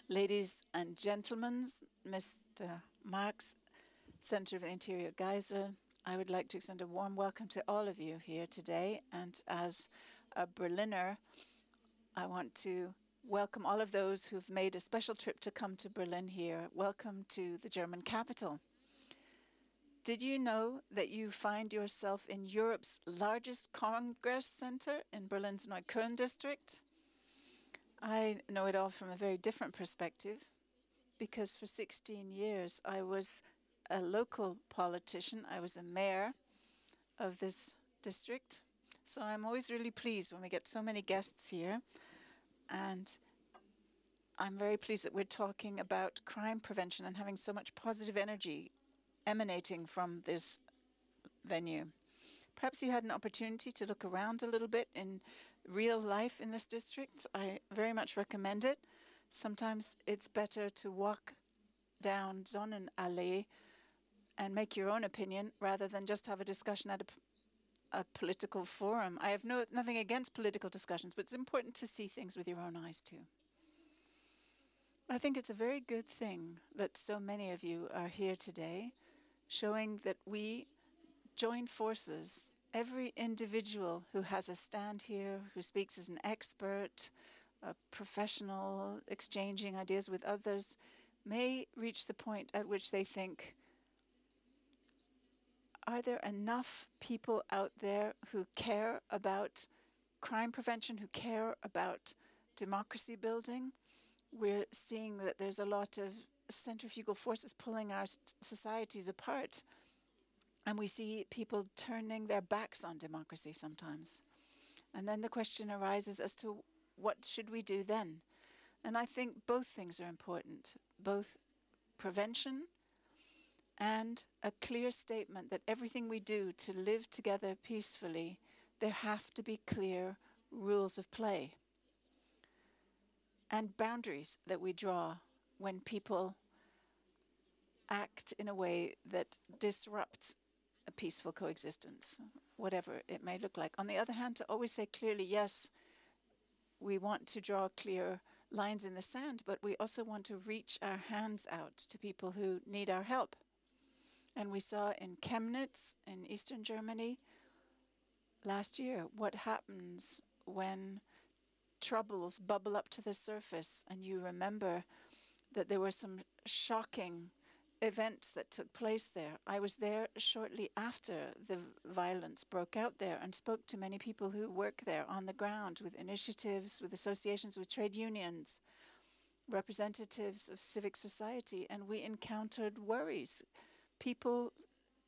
Ladies and gentlemen, Mr. Marx, Senator of the Interior Geyser, I would like to extend a warm welcome to all of you here today. And as a Berliner, I want to welcome all of those who've made a special trip to come to Berlin here. Welcome to the German capital. Did you know that you find yourself in Europe's largest Congress Center in Berlin's Neukölln district? I know it all from a very different perspective, because for 16 years I was a local politician. I was a mayor of this district. So I'm always really pleased when we get so many guests here. And I'm very pleased that we're talking about crime prevention and having so much positive energy emanating from this venue. Perhaps you had an opportunity to look around a little bit in real life in this district. I very much recommend it. Sometimes it's better to walk down Sonnenallee and make your own opinion rather than just have a discussion at a political forum. I have nothing against political discussions, but it's important to see things with your own eyes too. I think it's a very good thing that so many of you are here today, showing that we join forces. Every individual who has a stand here, who speaks as an expert, a professional, exchanging ideas with others, may reach the point at which they think, are there enough people out there who care about crime prevention, who care about democracy building? We're seeing that there's a lot of centrifugal forces pulling our societies apart. And we see people turning their backs on democracy sometimes. And then the question arises as to what should we do then? And I think both things are important, both prevention and a clear statement that everything we do to live together peacefully, there have to be clear rules of play and boundaries that we draw when people act in a way that disrupts a peaceful coexistence, whatever it may look like. On the other hand, to always say clearly, yes, we want to draw clear lines in the sand, but we also want to reach our hands out to people who need our help. And we saw in Chemnitz, in eastern Germany, last year, what happens when troubles bubble up to the surface. And you remember that there were some shocking events that took place there. I was there shortly after the violence broke out there and spoke to many people who work there on the ground with initiatives, with associations, with trade unions, representatives of civic society, and we encountered worries. People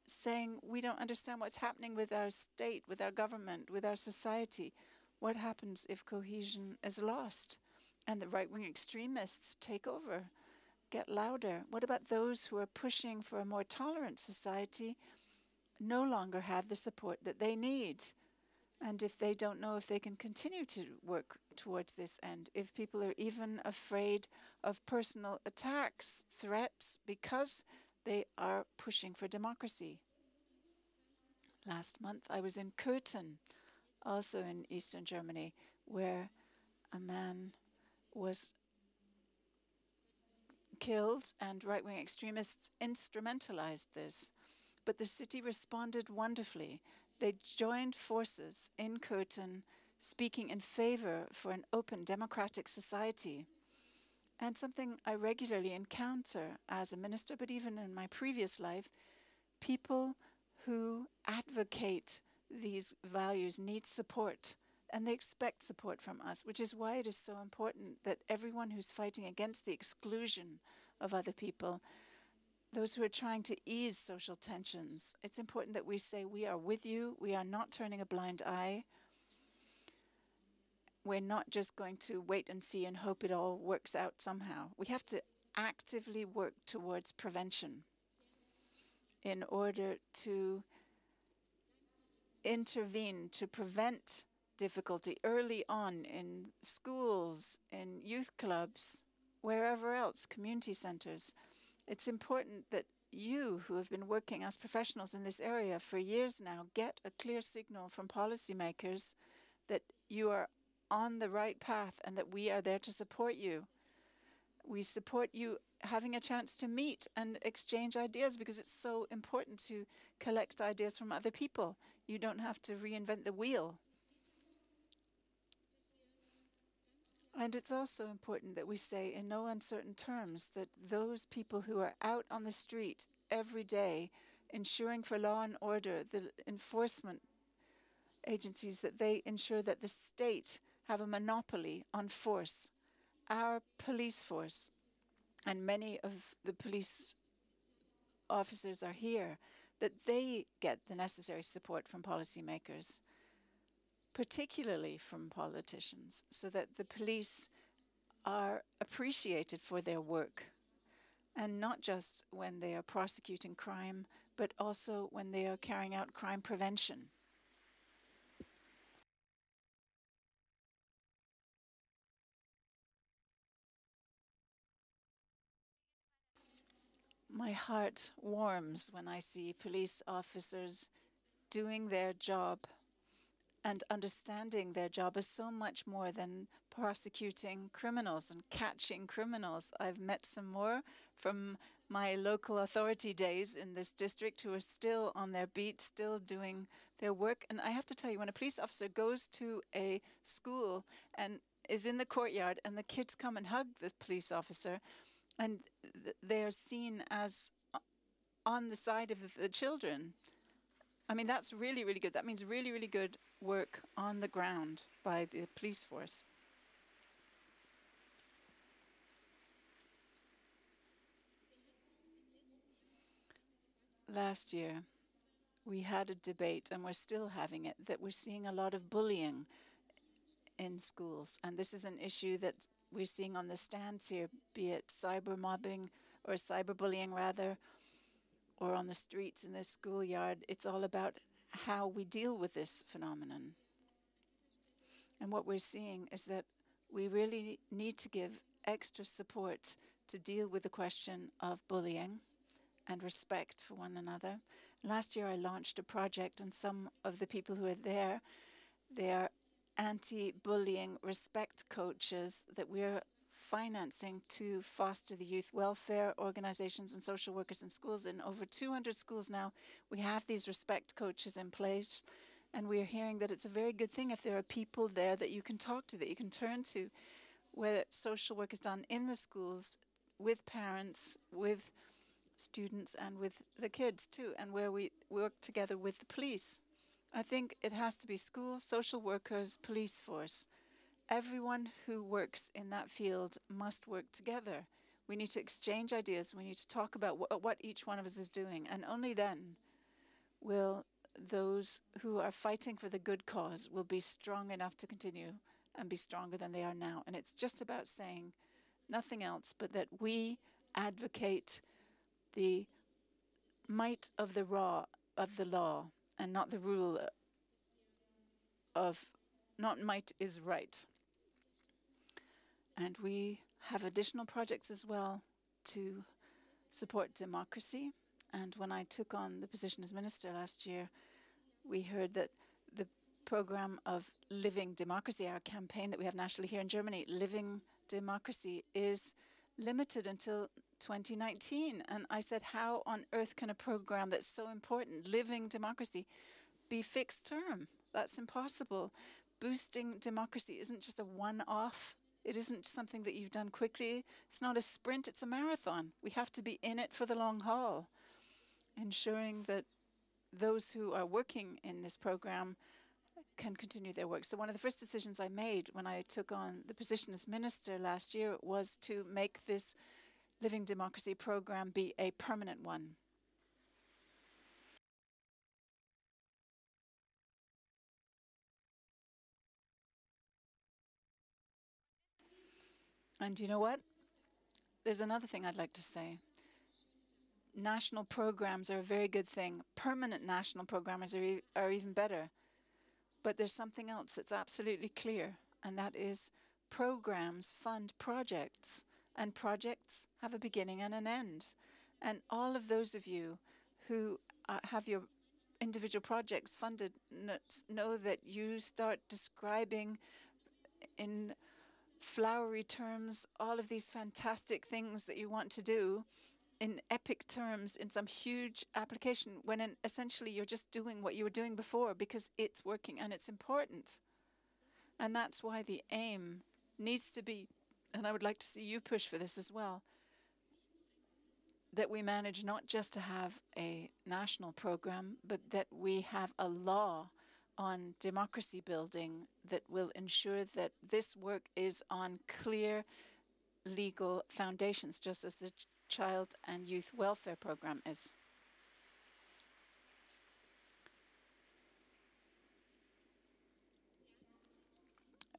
saying, we don't understand what's happening with our state, with our government, with our society. What happens if cohesion is lost and the right-wing extremists take over? Get louder. What about those who are pushing for a more tolerant society no longer have the support that they need? And if they don't know if they can continue to work towards this end, if people are even afraid of personal attacks, threats, because they are pushing for democracy. Last month I was in Köthen, also in eastern Germany, where a man was killed and right-wing extremists instrumentalized this. But the city responded wonderfully. They joined forces in Köthen, speaking in favor for an open democratic society. And something I regularly encounter as a minister, but even in my previous life, people who advocate these values need support. And they expect support from us, which is why it is so important that everyone who's fighting against the exclusion of other people, those who are trying to ease social tensions, it's important that we say we are with you. We are not turning a blind eye. We're not just going to wait and see and hope it all works out somehow. We have to actively work towards prevention in order to intervene, to prevent difficulty early on in schools, in youth clubs, wherever else, community centers. It's important that you, who have been working as professionals in this area for years now, get a clear signal from policymakers that you are on the right path and that we are there to support you. We support you having a chance to meet and exchange ideas because it's so important to collect ideas from other people. You don't have to reinvent the wheel. And it's also important that we say in no uncertain terms that those people who are out on the street every day ensuring for law and order, the enforcement agencies, that they ensure that the state have a monopoly on force. Our police force, and many of the police officers are here, that they get the necessary support from policymakers, particularly from politicians, so that the police are appreciated for their work, and not just when they are prosecuting crime, but also when they are carrying out crime prevention. My heart warms when I see police officers doing their job and understanding their job as so much more than prosecuting criminals and catching criminals. I've met some more from my local authority days in this district who are still on their beat, still doing their work. And I have to tell you, when a police officer goes to a school and is in the courtyard and the kids come and hug the police officer, and they are seen as on the side of the children, I mean, that's really, really good. That means really, really good work on the ground by the police force. Last year, we had a debate, and we're still having it, that we're seeing a lot of bullying in schools. And this is an issue that we're seeing on the stands here, be it cyber mobbing or cyberbullying rather, or on the streets in the schoolyard. It's all about how we deal with this phenomenon. And what we're seeing is that we really need to give extra support to deal with the question of bullying and respect for one another. Last year I launched a project, and some of the people who are there, they are anti-bullying respect coaches that we're financing to foster the youth welfare organizations and social workers in schools. In over 200 schools now, we have these respect coaches in place, and we're hearing that it's a very good thing if there are people there that you can talk to, that you can turn to, where social work is done in the schools with parents, with students, and with the kids too, and where we work together with the police. I think it has to be school, social workers, police force. Everyone who works in that field must work together. We need to exchange ideas. We need to talk about what each one of us is doing. And only then will those who are fighting for the good cause will be strong enough to continue and be stronger than they are now. And it's just about saying nothing else but that we advocate the might of the law and not the rule of not might is right. And we have additional projects as well to support democracy. And when I took on the position as minister last year, we heard that the program of Living Democracy, our campaign that we have nationally here in Germany, Living Democracy, is limited until 2019. And I said, how on earth can a program that's so important, Living Democracy, be fixed term? That's impossible. Boosting democracy isn't just a one-off. It isn't something that you've done quickly. It's not a sprint, it's a marathon. We have to be in it for the long haul, ensuring that those who are working in this program can continue their work. So one of the first decisions I made when I took on the position as minister last year was to make this Living Democracy program be a permanent one. And you know what? There's another thing I'd like to say. National programs are a very good thing. Permanent national programs are even better. But there's something else that's absolutely clear, and that is programs fund projects, and projects have a beginning and an end. And all of those of you who have your individual projects funded know that you start describing in flowery terms, all of these fantastic things that you want to do in epic terms in some huge application, when essentially you're just doing what you were doing before because it's working and it's important. And that's why the aim needs to be, and I would like to see you push for this as well, that we manage not just to have a national program, but that we have a law on democracy building that will ensure that this work is on clear legal foundations, just as the Child and Youth Welfare Program is.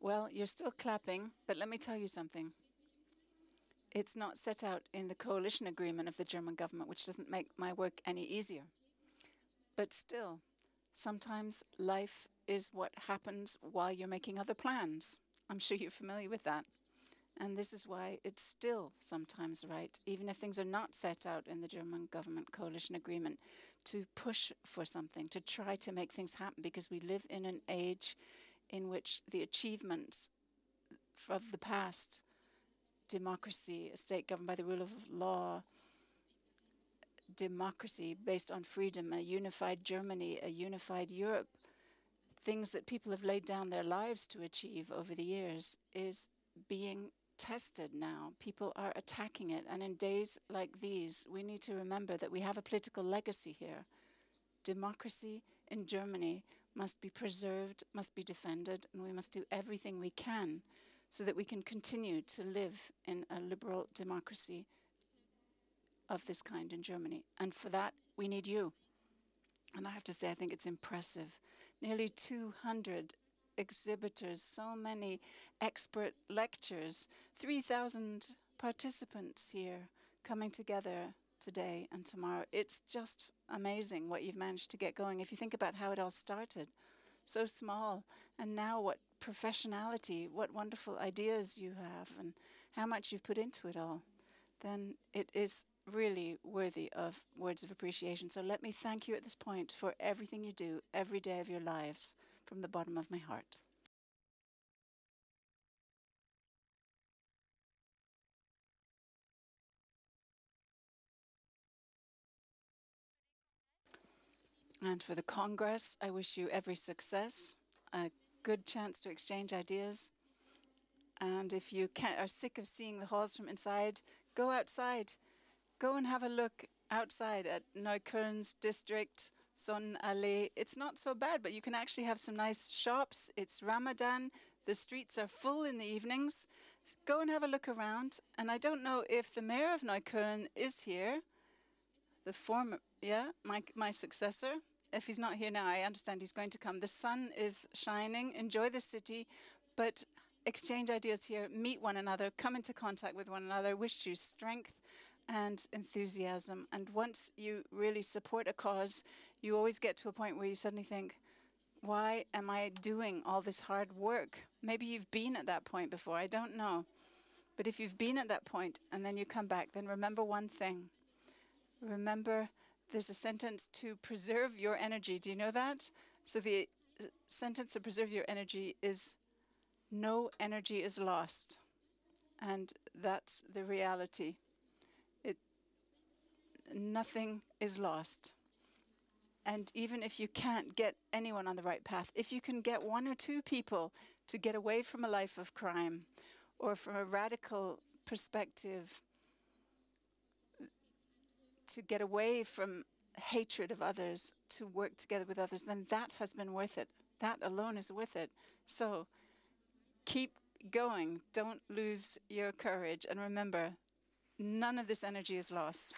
Well, you're still clapping, but let me tell you something. It's not set out in the coalition agreement of the German government, which doesn't make my work any easier. But still, sometimes life is what happens while you're making other plans. I'm sure you're familiar with that. And this is why it's still sometimes right, even if things are not set out in the German government coalition agreement, to push for something, to try to make things happen, because we live in an age in which the achievements of the past, democracy, a state governed by the rule of law, democracy based on freedom, a unified Germany, a unified Europe, things that people have laid down their lives to achieve over the years, is being tested now. People are attacking it. And in days like these, we need to remember that we have a political legacy here. Democracy in Germany must be preserved, must be defended, and we must do everything we can so that we can continue to live in a liberal democracy of this kind in Germany. And for that, we need you. And I have to say, I think it's impressive. Nearly 200 exhibitors, so many expert lectures, 3,000 participants here coming together today and tomorrow. It's just amazing what you've managed to get going. If you think about how it all started, so small, and now what professionality, what wonderful ideas you have, and how much you've put into it all, then it is really worthy of words of appreciation. So let me thank you at this point for everything you do every day of your lives from the bottom of my heart. And for the Congress, I wish you every success, a good chance to exchange ideas. And if you are sick of seeing the halls from inside, go outside. Go and have a look outside at Neukölln's district, Sonnenallee. It's not so bad, but you can actually have some nice shops. It's Ramadan. The streets are full in the evenings. Go and have a look around. And I don't know if the mayor of Neukölln is here. The former, my successor. If he's not here now, I understand he's going to come. The sun is shining. Enjoy the city, but exchange ideas here. Meet one another. Come into contact with one another. Wish you strength and enthusiasm. And once you really support a cause, you always get to a point where you suddenly think, why am I doing all this hard work? Maybe you've been at that point before, I don't know. But if you've been at that point and then you come back, then remember one thing. Remember, there's a sentence to preserve your energy. Do you know that? So the sentence to preserve your energy is, no energy is lost. And that's the reality. Nothing is lost. And even if you can't get anyone on the right path, if you can get one or two people to get away from a life of crime or from a radical perspective, to get away from hatred of others, to work together with others, then that has been worth it. That alone is worth it. So keep going. Don't lose your courage. And remember, none of this energy is lost.